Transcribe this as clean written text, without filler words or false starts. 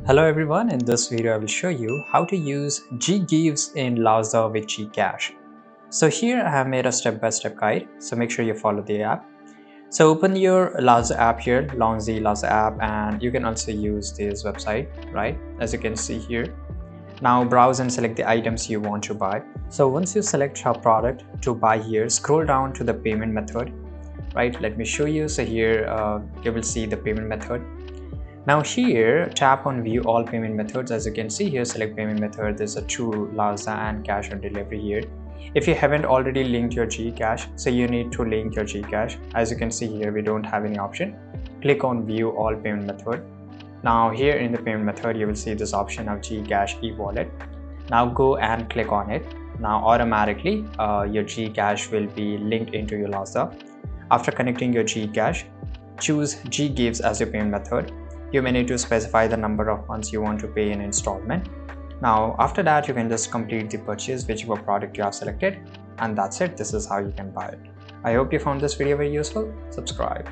Hello everyone, in this video I will show you how to use GGives in Lazada with GCash. So here I have made a step-by-step guide, so make sure you follow the app. So open your Lazada app here, launch the Lazada app, and you can also use this website, right? As you can see here. Now browse and select the items you want to buy. So once you select your product to buy here, scroll down to the payment method, right? Let me show you. So here you will see the payment method. Now here, tap on view all payment methods. As you can see here, select payment method. There's a true, Lazada and cash on delivery here. If you haven't already linked your GCash, so you need to link your GCash. As you can see here, we don't have any option. Click on view all payment method. Now here in the payment method, you will see this option of GCash e-wallet. Now go and click on it. Now automatically your GCash will be linked into your Lazada. After connecting your GCash, choose GGives as your payment method. You may need to specify the number of months you want to pay in installment. Now after that, you can just complete the purchase whichever product you have selected, and that's it. This is how you can buy it. I hope you found this video very useful. Subscribe.